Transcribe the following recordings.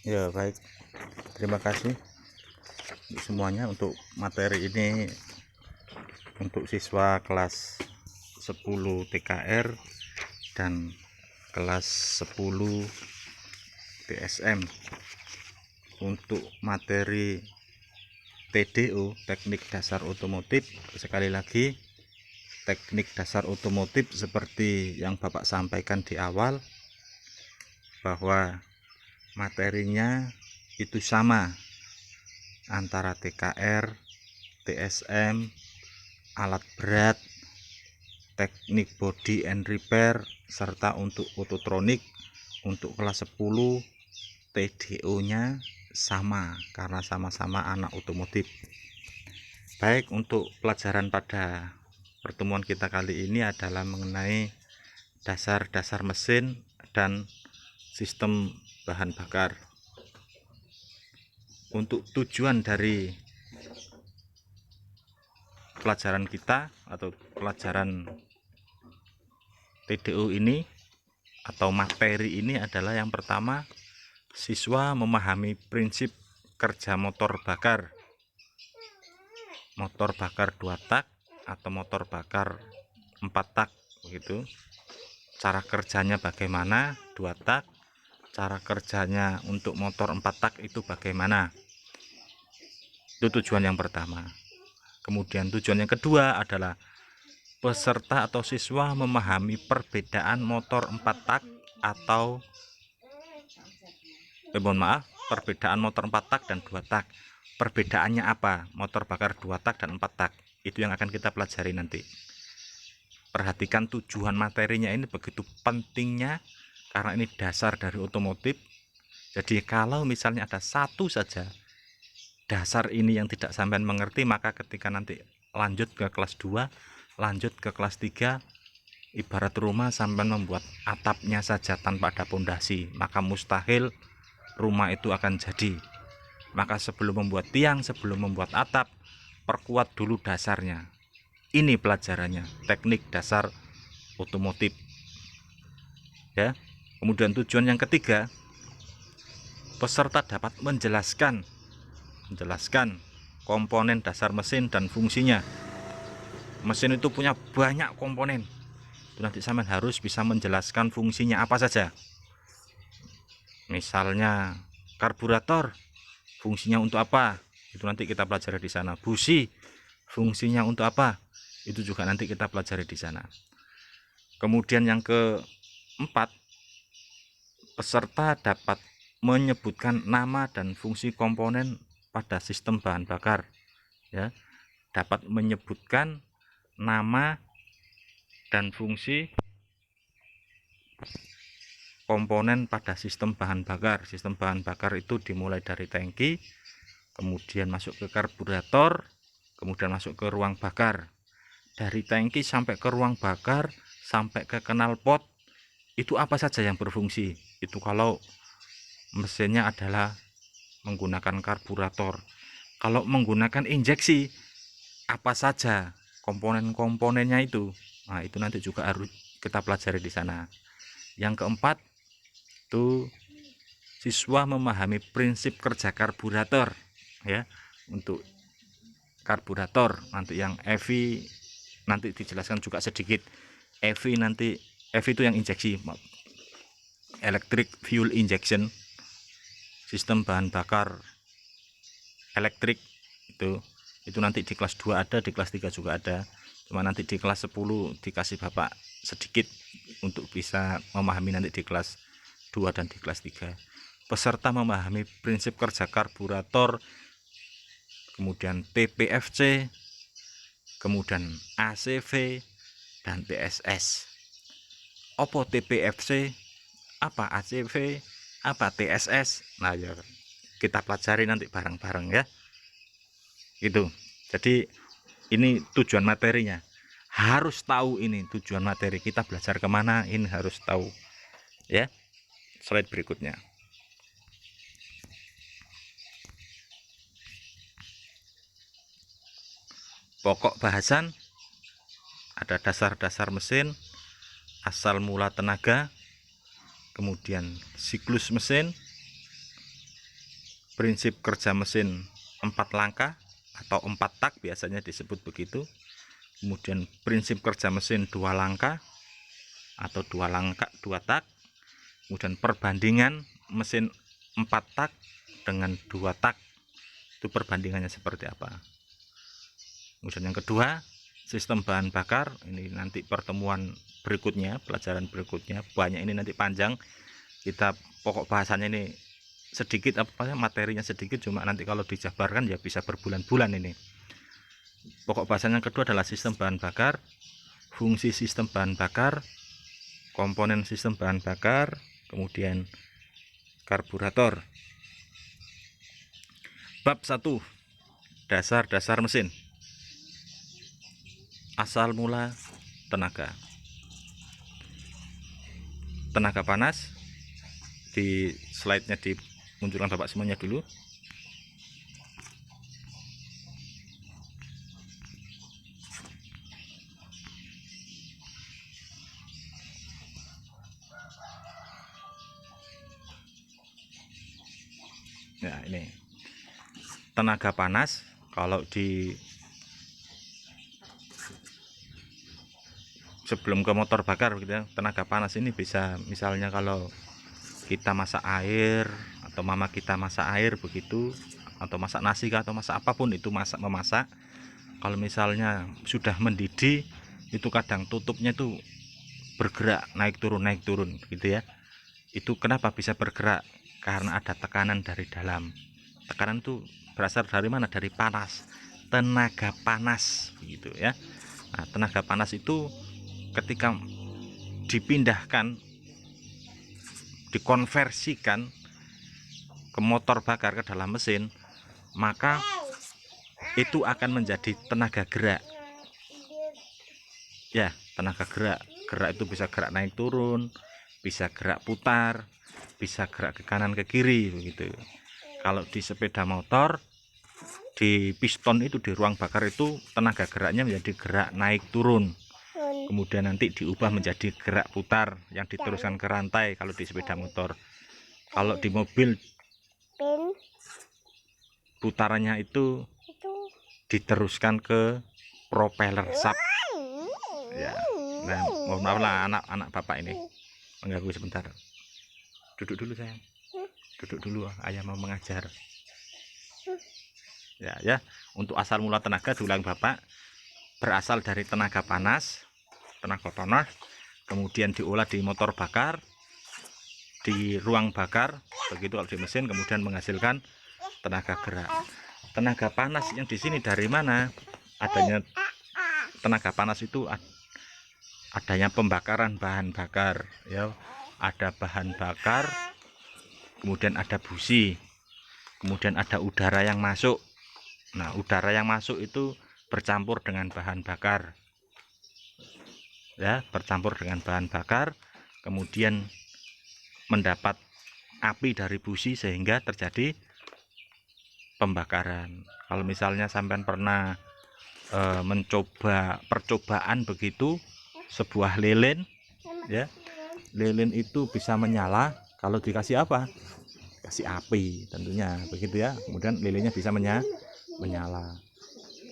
Ya, baik. Terima kasih semuanya untuk materi ini untuk siswa kelas 10 TKR dan kelas 10 TSM. Untuk materi TDO, teknik dasar otomotif, sekali lagi teknik dasar otomotif seperti yang Bapak sampaikan di awal, bahwa materinya itu sama antara TKR, TSM, alat berat, teknik body and repair, serta untuk ototronik. Untuk kelas 10 TDO nya sama karena sama-sama anak otomotif. Baik, untuk pelajaran pada pertemuan kita kali ini adalah mengenai dasar-dasar mesin dan sistem bahan bakar. Untuk tujuan dari pelajaran kita atau pelajaran TDO ini atau materi ini adalah yang pertama, siswa memahami prinsip kerja motor bakar 2 tak atau motor bakar 4 tak begitu. Cara kerjanya bagaimana 2 tak, cara kerjanya untuk motor 4 tak itu bagaimana. Itu tujuan yang pertama. Kemudian tujuan yang kedua adalah peserta atau siswa memahami perbedaan motor 4 tak atau perbedaan motor 4 tak dan 2 tak. Perbedaannya apa? Motor bakar 2 tak dan 4 tak. Itu yang akan kita pelajari nanti. Perhatikan tujuan materinya ini begitu pentingnya karena ini dasar dari otomotif. Jadi kalau misalnya ada satu saja dasar ini yang tidak sampai mengerti, maka ketika nanti lanjut ke kelas 2, lanjut ke kelas 3, ibarat rumah sampai membuat atapnya saja tanpa ada pondasi, maka mustahil rumah itu akan jadi. Maka sebelum membuat tiang, sebelum membuat atap, perkuat dulu dasarnya. Ini pelajarannya, teknik dasar otomotif. Ya. Kemudian tujuan yang ketiga, peserta dapat menjelaskan komponen dasar mesin dan fungsinya. Mesin itu punya banyak komponen. Itu nanti sampean harus bisa menjelaskan fungsinya apa saja. Misalnya karburator, fungsinya untuk apa? Itu nanti kita pelajari di sana. Busi, fungsinya untuk apa? Itu juga nanti kita pelajari di sana. Kemudian yang keempat, peserta dapat menyebutkan nama dan fungsi komponen pada sistem bahan bakar. Ya, dapat menyebutkan nama dan fungsi komponen pada sistem bahan bakar. Sistem bahan bakar itu dimulai dari tangki, kemudian masuk ke karburator, kemudian masuk ke ruang bakar. Dari tangki sampai ke ruang bakar, sampai ke knalpot, itu apa saja yang berfungsi. Itu kalau mesinnya adalah menggunakan karburator. Kalau menggunakan injeksi, apa saja komponen-komponennya itu. Nah, itu nanti juga harus kita pelajari di sana. Yang keempat, itu siswa memahami prinsip kerja karburator, ya. Untuk karburator nanti yang EV nanti dijelaskan juga sedikit. EV itu yang injeksi, electric fuel injection, sistem bahan bakar elektrik. Itu nanti di kelas 2 ada, di kelas 3 juga ada. Cuma nanti di kelas 10 dikasih Bapak sedikit untuk bisa memahami nanti di kelas 2 dan di kelas 3. Peserta memahami prinsip kerja karburator, kemudian TPFC, kemudian ACV dan TSS. Apa TPFC, apa ACV, apa TSS? Nah, ya kita pelajari nanti bareng-bareng ya. Itu. Jadi ini tujuan materinya. Harus tahu ini tujuan materi. Kita belajar kemana, ini harus tahu. Ya. Slide berikutnya. Pokok bahasan ada dasar-dasar mesin, asal mula tenaga, kemudian siklus mesin, prinsip kerja mesin 4 langkah atau 4 tak biasanya disebut begitu. Kemudian prinsip kerja mesin 2 langkah atau 2 tak. Kemudian perbandingan mesin 4 tak dengan 2 tak, itu perbandingannya seperti apa. Kemudian yang kedua, sistem bahan bakar. Ini nanti pertemuan berikutnya, pelajaran berikutnya, banyak ini nanti panjang. Kita pokok bahasanya ini sedikit, materinya sedikit, cuma nanti kalau dijabarkan ya bisa berbulan-bulan ini. Pokok bahasanya yang kedua adalah sistem bahan bakar, fungsi sistem bahan bakar, komponen sistem bahan bakar, kemudian karburator. Bab 1, dasar-dasar mesin. Asal mula tenaga. Tenaga panas, di slide-nya dimunculkan Bapak semuanya dulu. Nah, ini tenaga panas. Kalau di sebelum ke motor bakar gitu ya, tenaga panas ini bisa misalnya kalau kita masak air atau mama kita masak air begitu, atau masak nasi atau masak apapun itu, memasak. Kalau misalnya sudah mendidih, itu kadang tutupnya itu bergerak naik turun gitu ya. Itu kenapa bisa bergerak? Karena ada tekanan dari dalam. Tekanan itu berasal dari mana? Dari panas, tenaga panas gitu ya. Nah, tenaga panas itu ketika dipindahkan, dikonversikan ke motor bakar, ke dalam mesin, maka itu akan menjadi tenaga gerak ya. Tenaga gerak itu bisa gerak naik turun, bisa gerak putar, bisa gerak ke kanan ke kiri begitu. Kalau di sepeda motor, di piston itu, di ruang bakar itu, tenaga geraknya menjadi gerak naik turun, kemudian nanti diubah menjadi gerak putar yang diteruskan ke rantai kalau di sepeda motor. Kalau di mobil, putarannya itu diteruskan ke propeller shaft ya. Nah, mohon maaf lah anak bapak ini mengganggu sebentar. Duduk dulu sayang, duduk dulu, ayah mau mengajar ya. Untuk asal mula tenaga, diulang bapak, berasal dari tenaga panas, kemudian diolah di motor bakar, di ruang bakar begitu kalau di mesin, kemudian menghasilkan tenaga gerak. Tenaga panas yang di sini dari mana adanya tenaga panas itu? Adanya pembakaran bahan bakar ya. Ada bahan bakar, kemudian ada busi, kemudian ada udara yang masuk. Nah, udara yang masuk itu bercampur dengan bahan bakar ya, bercampur dengan bahan bakar, kemudian mendapat api dari busi sehingga terjadi pembakaran. Kalau misalnya sampean pernah mencoba percobaan begitu, sebuah lilin ya, lilin itu bisa menyala kalau dikasih apa? Kasih api tentunya begitu ya. Kemudian lilinnya bisa menyala.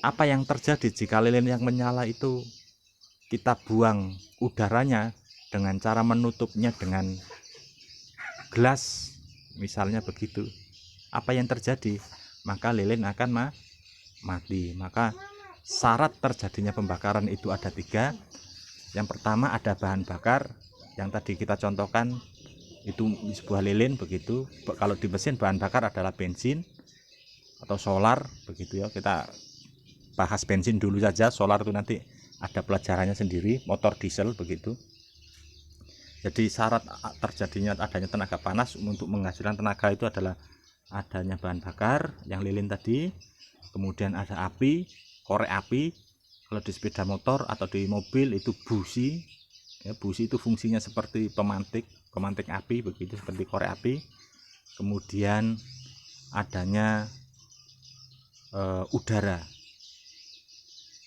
Apa yang terjadi jika lilin yang menyala itu kita buang udaranya dengan cara menutupnya dengan gelas misalnya begitu? Apa yang terjadi? Maka lilin akan mati. Maka syarat terjadinya pembakaran itu ada 3. Yang pertama ada bahan bakar yang tadi kita contohkan, itu sebuah lilin begitu. Kalau di mesin bahan bakar adalah bensin atau solar begitu ya. Kita bahas bensin dulu saja, solar itu nanti ada pelajarannya sendiri, motor diesel begitu. Jadi syarat terjadinya adanya tenaga panas untuk menghasilkan tenaga itu adalah adanya bahan bakar yang lilin tadi, kemudian ada api, korek api. Kalau di sepeda motor atau di mobil itu busi ya. Busi itu fungsinya seperti pemantik api begitu, seperti korek api. Kemudian adanya udara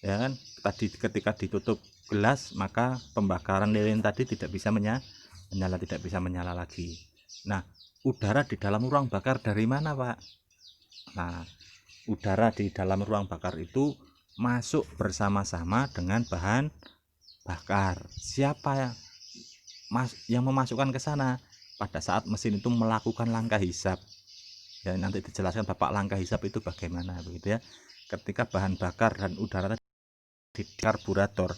ya kan, tadi ketika ditutup gelas maka pembakaran lilin tadi tidak bisa menyala lagi. Nah, udara di dalam ruang bakar dari mana Pak? Nah, udara di dalam ruang bakar itu masuk bersama-sama dengan bahan bakar. Siapa yang memasukkan ke sana? Pada saat mesin itu melakukan langkah hisap. Ya, nanti dijelaskan Bapak langkah hisap itu bagaimana begitu ya. Ketika bahan bakar dan udara di karburator.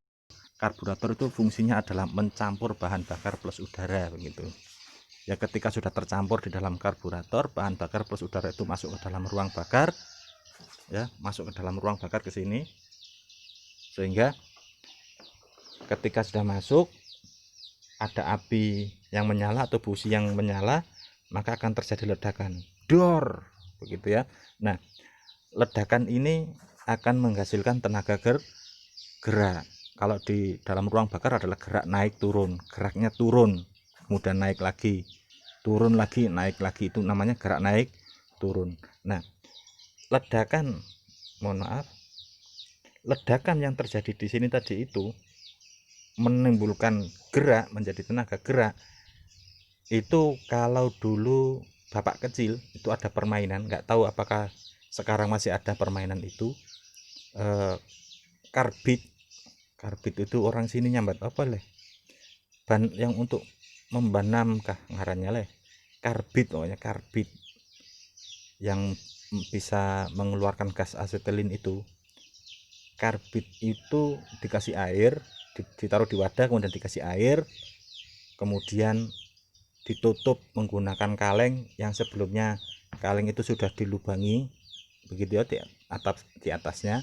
Karburator itu fungsinya adalah mencampur bahan bakar plus udara begitu. Ya, ketika sudah tercampur di dalam karburator, bahan bakar plus udara itu masuk ke dalam ruang bakar, ya, masuk ke dalam ruang bakar ke sini, sehingga ketika sudah masuk ada api yang menyala atau busi yang menyala, maka akan terjadi ledakan, dor, begitu ya. Nah, ledakan ini akan menghasilkan tenaga gerak. Kalau di dalam ruang bakar adalah gerak naik turun, geraknya turun, kemudian naik lagi, turun lagi, naik lagi, itu namanya gerak naik turun. Nah, ledakan, mohon maaf, ledakan yang terjadi di sini tadi itu menimbulkan gerak, menjadi tenaga gerak. Itu kalau dulu Bapak kecil itu ada permainan, nggak tahu apakah sekarang masih ada permainan itu, karbit. Karbit itu orang sini nyambat apa leh, ban yang untuk membanam kah ngarannya leh, karbit, pokoknya karbit yang bisa mengeluarkan gas asetilin itu. Karbit itu dikasih air, ditaruh di wadah, kemudian dikasih air, kemudian ditutup menggunakan kaleng yang sebelumnya kaleng itu sudah dilubangi begitu ya, di atasnya.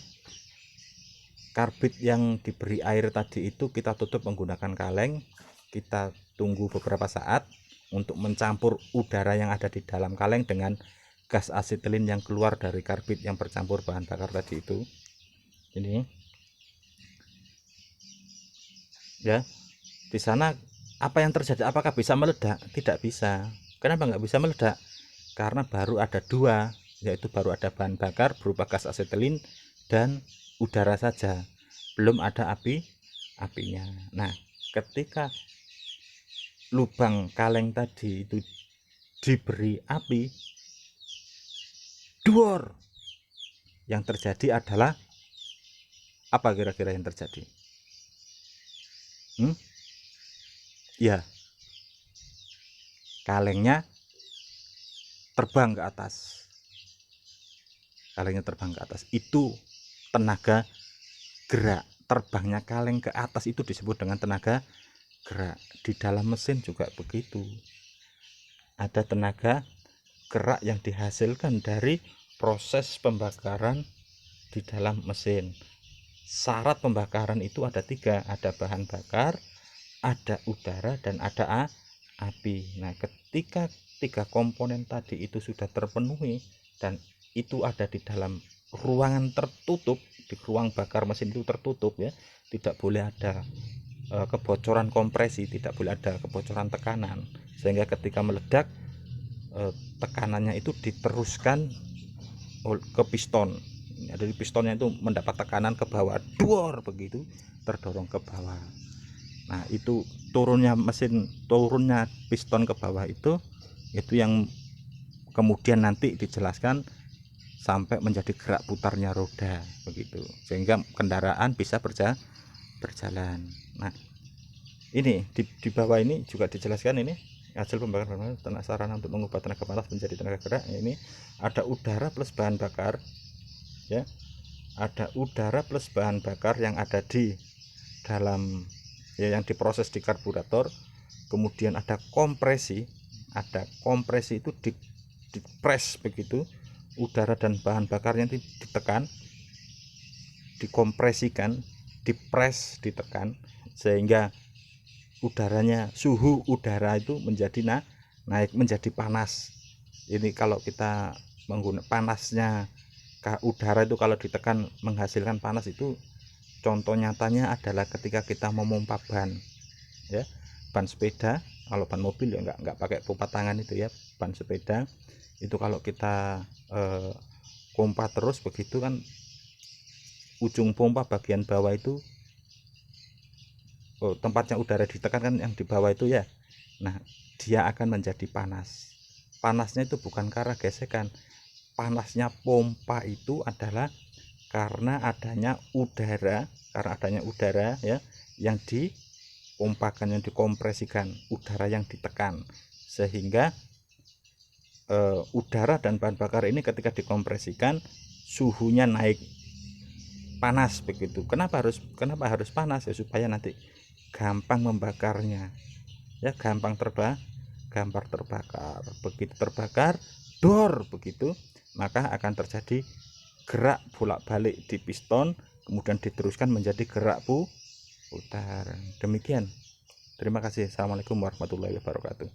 Karbit yang diberi air tadi itu kita tutup menggunakan kaleng, kita tunggu beberapa saat untuk mencampur udara yang ada di dalam kaleng dengan gas asetilin yang keluar dari karbit yang bercampur bahan bakar tadi itu. Ini ya, di sana apa yang terjadi? Apakah bisa meledak? Tidak bisa. Kenapa nggak bisa meledak? Karena baru ada dua, yaitu baru ada bahan bakar berupa gas asetilin dan udara saja, belum ada apinya. Nah, ketika lubang kaleng tadi itu diberi api, duor, yang terjadi adalah apa kira-kira yang terjadi? Ya, kalengnya terbang ke atas. Kalengnya terbang ke atas. Itu tenaga gerak. Terbangnya kaleng ke atas itu disebut dengan tenaga gerak. Di dalam mesin juga begitu. Ada tenaga gerak yang dihasilkan dari proses pembakaran di dalam mesin. Syarat pembakaran itu ada tiga, ada bahan bakar, ada udara, dan ada api. Nah, ketika tiga komponen tadi itu sudah terpenuhi dan itu ada di dalam ruangan tertutup, di ruang bakar mesin itu tertutup ya, tidak boleh ada kebocoran kompresi, tidak boleh ada kebocoran tekanan, sehingga ketika meledak tekanannya itu diteruskan ke piston. Dari pistonnya itu mendapat tekanan ke bawah, duor, begitu terdorong ke bawah. Nah, itu turunnya mesin, turunnya piston ke bawah itu yang kemudian nanti dijelaskan sampai menjadi gerak putarnya roda begitu, sehingga kendaraan bisa berjalan. Nah, ini di bawah ini juga dijelaskan, ini hasil pembakaran sarana untuk mengubah tenaga panas menjadi tenaga gerak. Ini ada udara plus bahan bakar ya, ada udara plus bahan bakar yang ada di dalam ya, yang diproses di karburator. Kemudian ada kompresi itu di press begitu, udara dan bahan bakarnya itu ditekan, dikompresikan, dipres, ditekan, sehingga udaranya, suhu udara itu menjadi naik menjadi panas. Ini kalau kita menggunakan panasnya udara itu kalau ditekan menghasilkan panas itu, contoh nyatanya adalah ketika kita memompa ban ya, ban sepeda. Kalau ban mobil ya nggak pakai pompa tangan itu ya, ban sepeda itu kalau kita pompa terus begitu kan, ujung pompa bagian bawah itu tempatnya udara ditekan kan yang di bawah itu ya. Nah, dia akan menjadi panas. Panasnya itu bukan karena gesekan, panasnya pompa itu adalah karena adanya udara, ya yang dipompakan, yang dikompresikan, udara yang ditekan, sehingga udara dan bahan bakar ini ketika dikompresikan suhunya naik panas begitu. Kenapa harus panas ya? Supaya nanti gampang membakarnya, ya, gampang terbakar. Begitu terbakar dor begitu, maka akan terjadi gerak bolak-balik di piston, kemudian diteruskan menjadi gerak putar. Demikian. Terima kasih. Assalamualaikum warahmatullahi wabarakatuh.